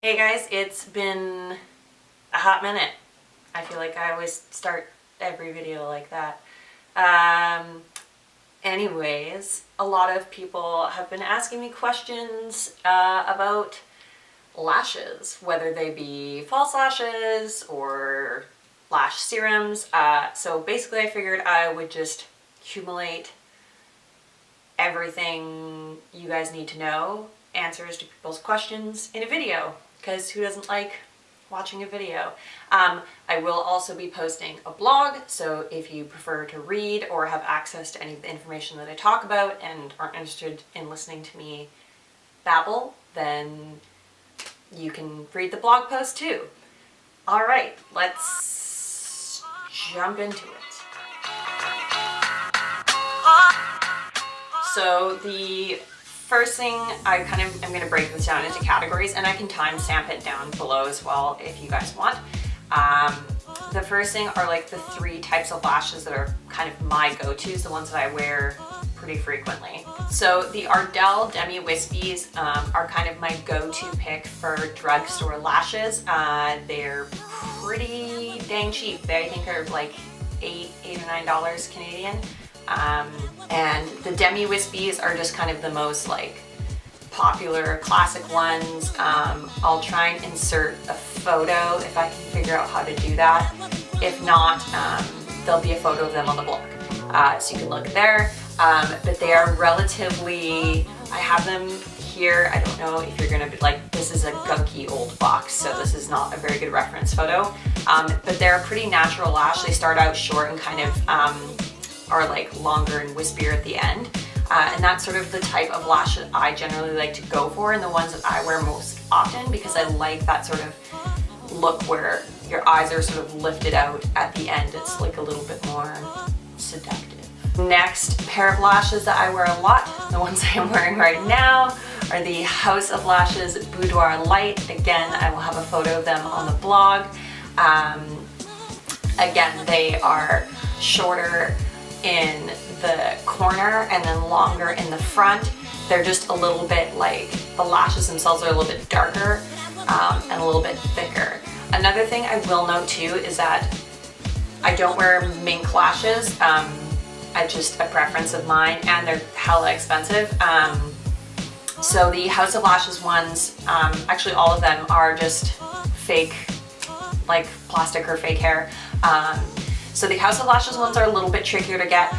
Hey guys, it's been a hot minute. I feel like I always start every video like that. Anyways, a lot of people have been asking me questions about lashes, whether they be false lashes or lash serums. So basically I figured I would just accumulate everything you guys need to know, answers to people's questions in a video, because who doesn't like watching a video? I will also be posting a blog, so if you prefer to read or have access to any of the information that I talk about and aren't interested in listening to me babble, then you can read the blog post too. Alright, let's jump into it. So the first thing, I'm going to break this down into categories, and I can timestamp it down below as well if you guys want. The first thing are like the three types of lashes that are kind of my go-tos, the ones that I wear pretty frequently. So the Ardell Demi Wispies are kind of my go-to pick for drugstore lashes. They're pretty dang cheap. They I think are like $8 or $9 Canadian. And the Demi Wispies are just kind of the most like popular classic ones. I'll try and insert a photo if I can figure out how to do that. If not, there'll be a photo of them on the blog, so you can look there. But they are relatively, I have them here. I don't know if you're gonna be like, this is a gunky old box, so this is not a very good reference photo. But they're a pretty natural lash. They start out short and kind of are like longer and wispier at the end. And that's sort of the type of lash that I generally like to go for, and the ones that I wear most often, because I like that sort of look where your eyes are sort of lifted out at the end. It's like a little bit more seductive. Next pair of lashes that I wear a lot, the ones I am wearing right now, are the House of Lashes Boudoir Light. Again, I will have a photo of them on the blog. Again, they are shorter in the corner and then longer in the front. They're just a little bit like, the lashes themselves are a little bit darker and a little bit thicker. Another thing I will note too is that I don't wear mink lashes. It's just a preference of mine, and they're hella expensive. So the House of Lashes ones, actually all of them are just fake, like plastic or fake hair. So the House of Lashes ones are a little bit trickier to get.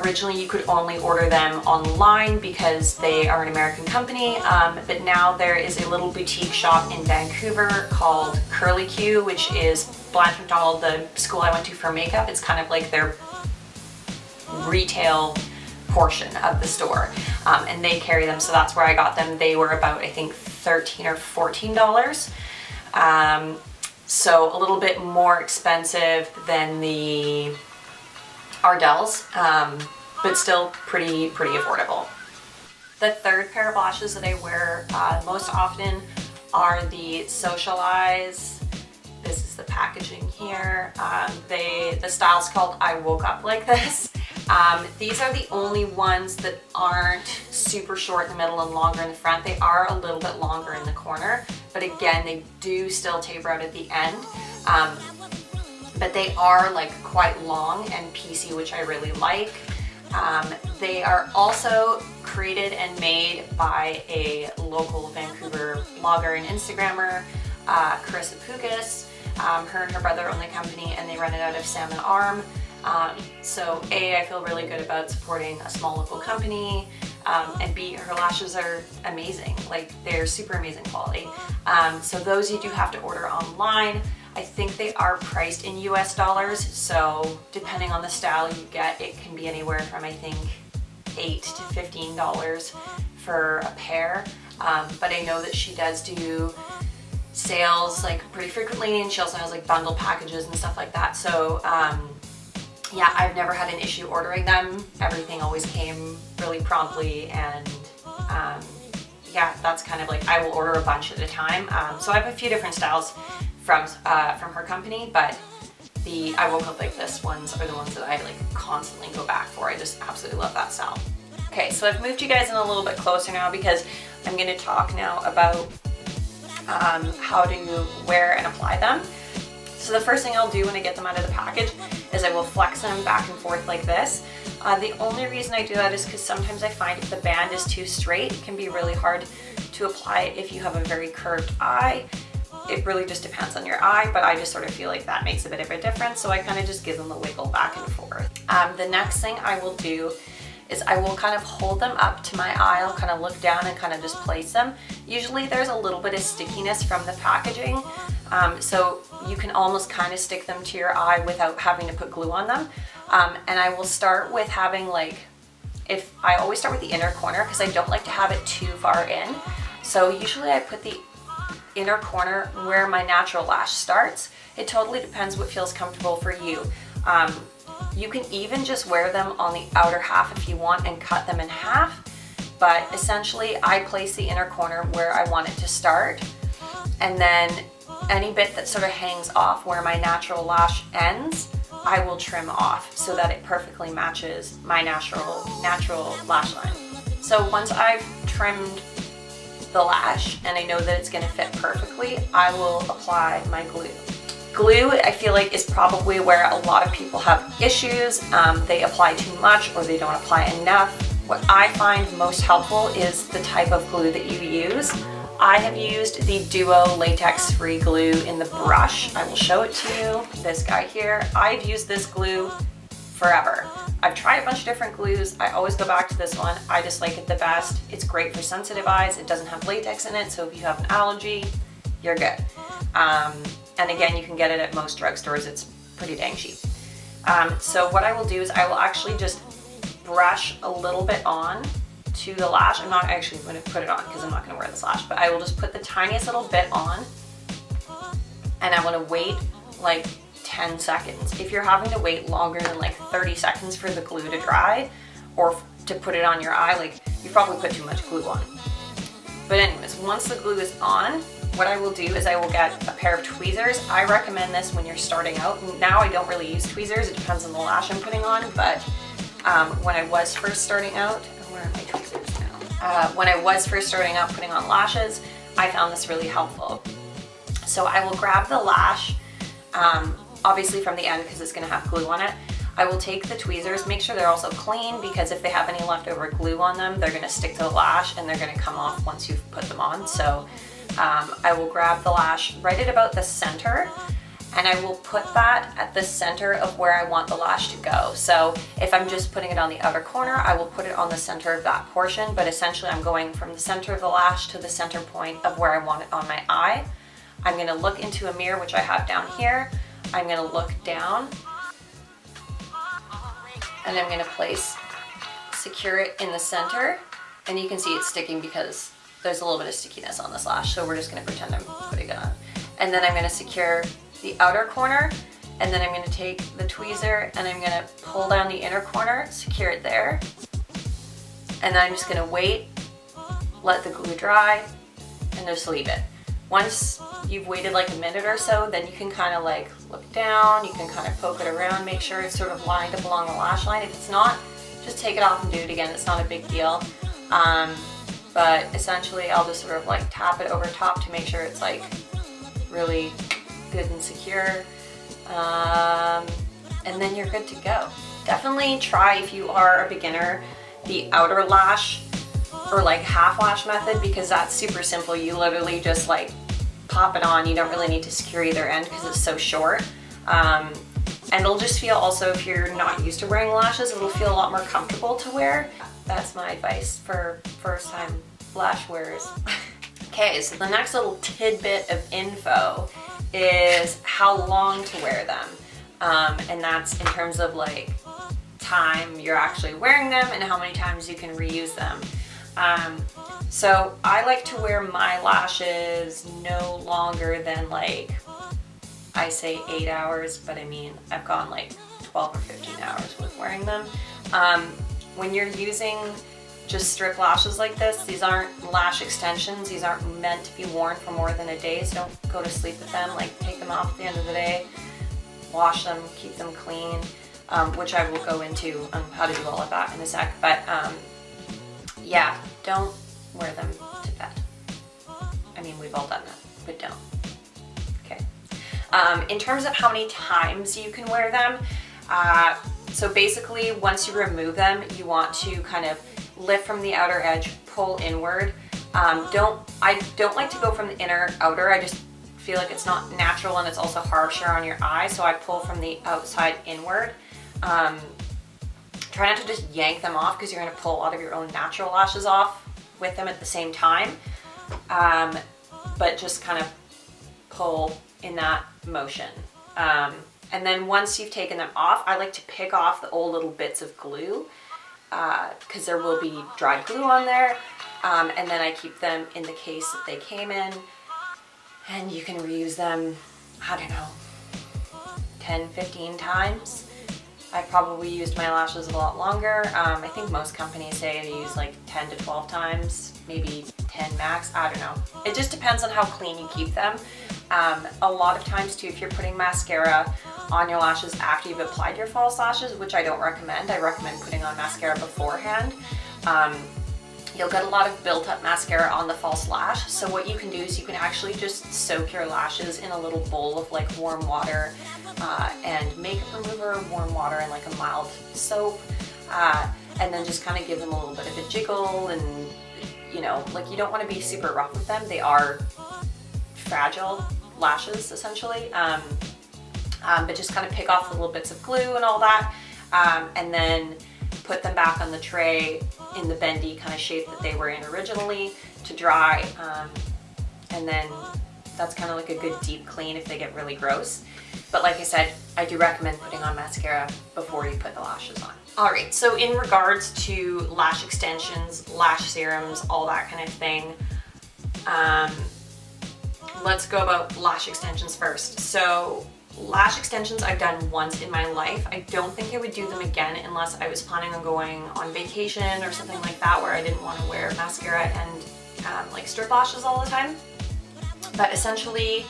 Originally you could only order them online because they are an American company, but now there is a little boutique shop in Vancouver called Curly Q, which is Blanche McDonald, the school I went to for makeup. It's kind of like their retail portion of the store, and they carry them, so that's where I got them. They were about, I think, $13 or $14. So a little bit more expensive than the Ardells, but still pretty affordable. The third pair of lashes that I wear most often are the Socialize. This is the packaging here. The style's called I Woke Up Like This. These are the only ones that aren't super short in the middle and longer in the front. They are a little bit longer in the corner, but again, they do still taper out at the end. But they are like quite long and piecey, which I really like. They are also created and made by a local Vancouver blogger and Instagrammer, Carissa Pukas. Her and her brother own the company, and they run it out of Salmon Arm. So A, I feel really good about supporting a small local company, and B, her lashes are amazing. Like, they're super amazing quality. So those you do have to order online. I think they are priced in US dollars, so depending on the style you get, it can be anywhere from, I think, $8 to $15 for a pair. But I know that she does do sales like pretty frequently, and she also has like bundle packages and stuff like that. So yeah, I've never had an issue ordering them. Everything always came really promptly, and yeah, that's kind of like, I will order a bunch at a time. So I have a few different styles from her company, but the I Woke Up Like This ones are the ones that I like constantly go back for. I just absolutely love that style. Okay, so I've moved you guys in a little bit closer now because I'm going to talk now about how to wear and apply them. So the first thing I'll do when I get them out of the package is I will flex them back and forth like this. The only reason I do that is because sometimes I find if the band is too straight, it can be really hard to apply it if you have a very curved eye. It really just depends on your eye, but I just sort of feel like that makes a bit of a difference, so I kind of just give them the wiggle back and forth. The next thing I will do is I will kind of hold them up to my eye. I'll kind of look down and kind of just place them. Usually there's a little bit of stickiness from the packaging, so you can almost kind of stick them to your eye without having to put glue on them. And I will start with having I always start with the inner corner because I don't like to have it too far in. So usually I put the inner corner where my natural lash starts. It totally depends what feels comfortable for you. You can even just wear them on the outer half if you want and cut them in half, but essentially I place the inner corner where I want it to start, and then any bit that sort of hangs off where my natural lash ends, I will trim off so that it perfectly matches my natural lash line. So once I've trimmed the lash and I know that it's going to fit perfectly, I will apply my glue. Glue, I feel like, is probably where a lot of people have issues. They apply too much or they don't apply enough. What I find most helpful is the type of glue that you use. I have used the Duo latex-free glue in the brush. I will show it to you. This guy here. I've used this glue forever. I've tried a bunch of different glues. I always go back to this one. I just like it the best. It's great for sensitive eyes. It doesn't have latex in it, so if you have an allergy, you're good. And again, you can get it at most drugstores. It's pretty dang cheap. So what I will do is I will actually just brush a little bit on to the lash. I'm not actually going to put it on because I'm not going to wear this lash, but I will just put the tiniest little bit on, and I want to wait like 10 seconds. If you're having to wait longer than like 30 seconds for the glue to dry or to put it on your eye, like you probably put too much glue on. But anyways, once the glue is on, what I will do is I will get a pair of tweezers. I recommend this when you're starting out. Now I don't really use tweezers. It depends on the lash I'm putting on, but when I was first starting out, where are my tweezers now? When I was first starting out putting on lashes, I found this really helpful. So I will grab the lash, obviously from the end because it's going to have glue on it. I will take the tweezers, make sure they're also clean, because if they have any leftover glue on them, they're going to stick to the lash and they're going to come off once you've put them on. So I will grab the lash right at about the center, and I will put that at the center of where I want the lash to go. So if I'm just putting it on the outer corner, I will put it on the center of that portion, but essentially I'm going from the center of the lash to the center point of where I want it on my eye. I'm going to look into a mirror, which I have down here. I'm going to look down, and I'm going to secure it in the center, and you can see it's sticking because there's a little bit of stickiness on this lash, so we're just going to pretend I'm putting it on. And then I'm going to secure the outer corner, and then I'm going to take the tweezer and I'm going to pull down the inner corner, secure it there, and then I'm just going to wait, let the glue dry, and just leave it. Once you've waited like a minute or so, then you can kind of like look down, you can kind of poke it around, make sure it's sort of lined up along the lash line. If it's not, just take it off and do it again. It's not a big deal. But essentially I'll just sort of like tap it over top to make sure it's like really good and secure. And then you're good to go. Definitely try, if you are a beginner, the outer lash or like half lash method, because that's super simple. You literally just like pop it on. You don't really need to secure either end because it's so short. And it'll just feel, also if you're not used to wearing lashes, it'll feel a lot more comfortable to wear. That's my advice for first time lash wearers. Okay, so the next little tidbit of info is how long to wear them. And that's in terms of like time you're actually wearing them and how many times you can reuse them. So I like to wear my lashes no longer than like, I say 8 hours, but I mean, I've gone like 12 or 15 hours with wearing them. When you're using just strip lashes like this, these aren't lash extensions. These aren't meant to be worn for more than a day, so don't go to sleep with them. Like, take them off at the end of the day, wash them, keep them clean, which I will go into how to do all of that in a sec. But yeah, don't wear them to bed. I mean, we've all done that. but don't. Okay. In terms of how many times you can wear them, so basically once you remove them, you want to kind of lift from the outer edge, pull inward. I don't like to go from the inner outer. I just feel like it's not natural and it's also harsher on your eye, so I pull from the outside inward. Try not to just yank them off because you're going to pull a lot of your own natural lashes off with them at the same time, but just kind of pull in that motion. And then once you've taken them off, I like to pick off the old little bits of glue because there will be dried glue on there, and then I keep them in the case that they came in, and you can reuse them, I don't know, 10, 15 times. I've probably used my lashes a lot longer. I think most companies say I use like 10 to 12 times, maybe 10 max, I don't know. It just depends on how clean you keep them. A lot of times too, if you're putting mascara on your lashes after you've applied your false lashes, which I don't recommend, I recommend putting on mascara beforehand. You'll get a lot of built up mascara on the false lash. So what you can do is you can actually just soak your lashes in a little bowl of like warm water and makeup remover, warm water, and like a mild soap, and then just kind of give them a little bit of a jiggle. And you know, like, you don't want to be super rough with them. They are fragile lashes essentially, but just kind of pick off the little bits of glue and all that, and then put them back on the tray in the bendy kind of shape that they were in originally to dry, and then that's kind of like a good deep clean if they get really gross. But like I said, I do recommend putting on mascara before you put the lashes on. Alright, so in regards to lash extensions, lash serums, all that kind of thing, let's go about lash extensions first. So lash extensions I've done once in my life. I don't think I would do them again unless I was planning on going on vacation or something like that where I didn't want to wear mascara and like strip lashes all the time. But essentially,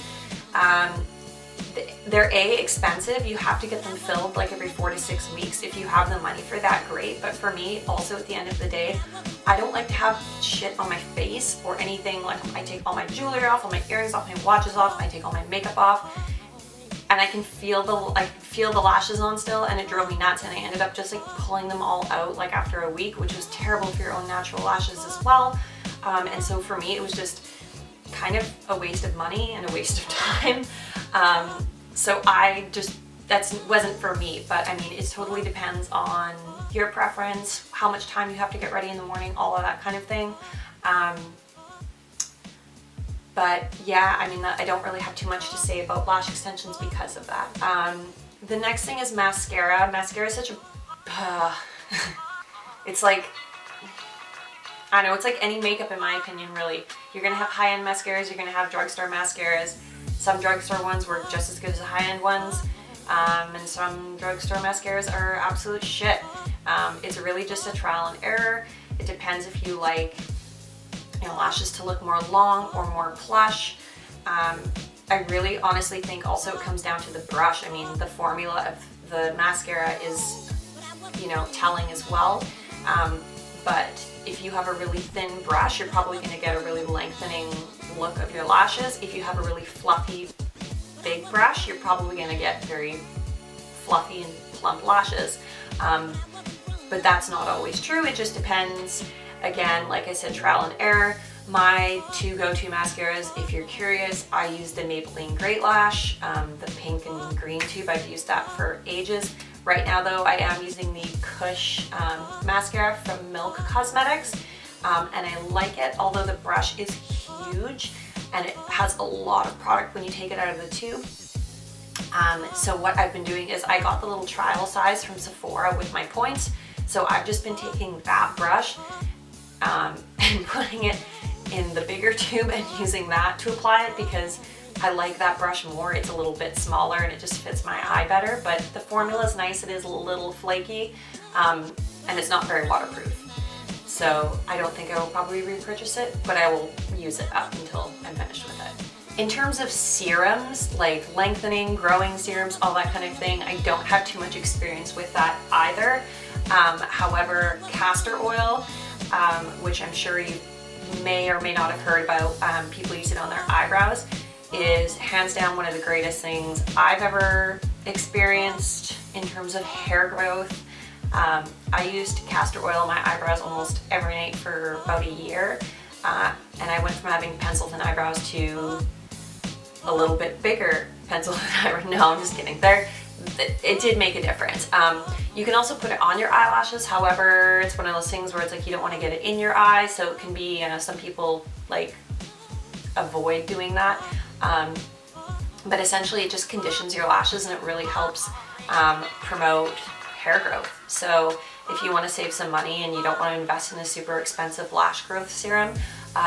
they're expensive. You have to get them filled like every 4 to 6 weeks. If you have the money for that, great. But for me, also at the end of the day, I don't like to have shit on my face or anything. Like, I take all my jewelry off, all my earrings off, my watches off, I take all my makeup off, and I can feel the lashes on still, and it drove me nuts. And I ended up just like pulling them all out like after a week, which was terrible for your own natural lashes as well. And so for me, it was just kind of a waste of money and a waste of time. So that wasn't for me. But I mean, it totally depends on your preference, how much time you have to get ready in the morning, all of that kind of thing. But yeah, I mean, I don't really have too much to say about lash extensions because of that. The next thing is mascara. Mascara is such a, it's like, I don't know, it's like any makeup in my opinion, really. You're gonna have high-end mascaras, you're gonna have drugstore mascaras. Some drugstore ones work just as good as the high-end ones, and some drugstore mascaras are absolute shit. It's really just a trial and error. It depends if you like, you know, lashes to look more long or more plush. I really honestly think also it comes down to the brush. I mean, the formula of the mascara is, you know, telling as well. But if you have a really thin brush, you're probably going to get a really lengthening look of your lashes. If you have a really fluffy, big brush, you're probably going to get very fluffy and plump lashes. But that's not always true. It just depends. Again, like I said, trial and error. My two go-to mascaras, if you're curious, I use the Maybelline Great Lash, the pink and green tube. I've used that for ages. Right now though, I am using the Kush mascara from Milk Cosmetics, and I like it, although the brush is huge and it has a lot of product when you take it out of the tube. So what I've been doing is I got the little trial size from Sephora with my points, so I've just been taking that brush and putting it in the bigger tube and using that to apply it because I like that brush more. It's a little bit smaller and it just fits my eye better, but the formula is nice. It is a little flaky, and it's not very waterproof. So I don't think I will probably repurchase it, but I will use it up until I'm finished with it. In terms of serums, like lengthening, growing serums, all that kind of thing, I don't have too much experience with that either. However, castor oil, which I'm sure you may or may not have heard about, people use it on their eyebrows. is hands down one of the greatest things I've ever experienced in terms of hair growth. I used castor oil on my eyebrows almost every night for about a year, and I went from having pencil thin eyebrows to a little bit bigger pencil thin eyebrows. No, I'm just kidding. It did make a difference. You can also put it on your eyelashes. However, it's one of those things where it's like you don't want to get it in your eye, so it can be, some people like avoid doing that. But essentially it just conditions your lashes and it really helps promote hair growth. So if you want to save some money and you don't want to invest in a super expensive lash growth serum,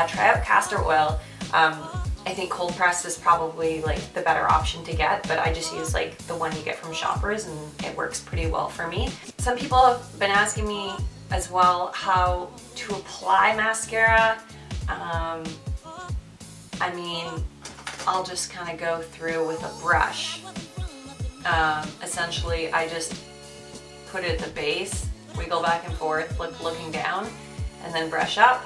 try out castor oil. I think cold press is probably like the better option to get, but I just use like the one you get from Shoppers and it works pretty well for me. Some people have been asking me as well how to apply mascara. I mean, I'll just kind of go through with a brush. Essentially, I just put it at the base, wiggle back and forth, looking down, and then brush up.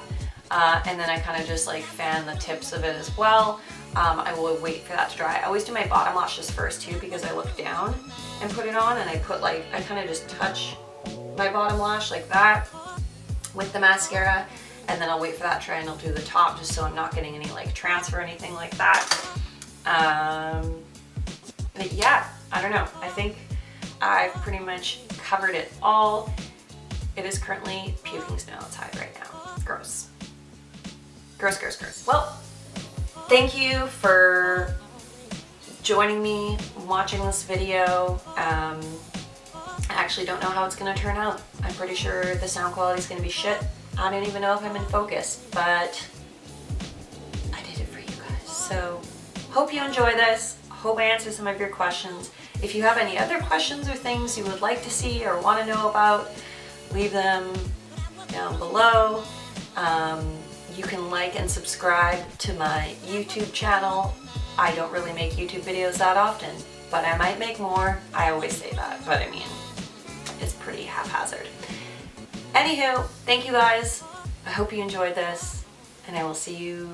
And then I kind of just like fan the tips of it as well. I will wait for that to dry. I always do my bottom lashes first too because I look down and put it on, and I kind of just touch my bottom lash like that with the mascara, and then I'll wait for that to dry and I'll do the top just so I'm not getting any like transfer or anything like that. But yeah, I don't know. I think I've pretty much covered it all. It is currently puking snow outside right now. Gross. Gross, gross, gross. Well, thank you for joining me, watching this video. I actually don't know how it's gonna turn out. I'm pretty sure the sound quality is gonna be shit. I don't even know if I'm in focus, but I did it for you guys. So, hope you enjoy this. Hope I answered some of your questions. If you have any other questions or things you would like to see or want to know about, leave them down below. You can like and subscribe to my YouTube channel. I don't really make YouTube videos that often, but I might make more. I always say that, but I mean, it's pretty haphazard. Anywho, thank you guys. I hope you enjoyed this, and I will see you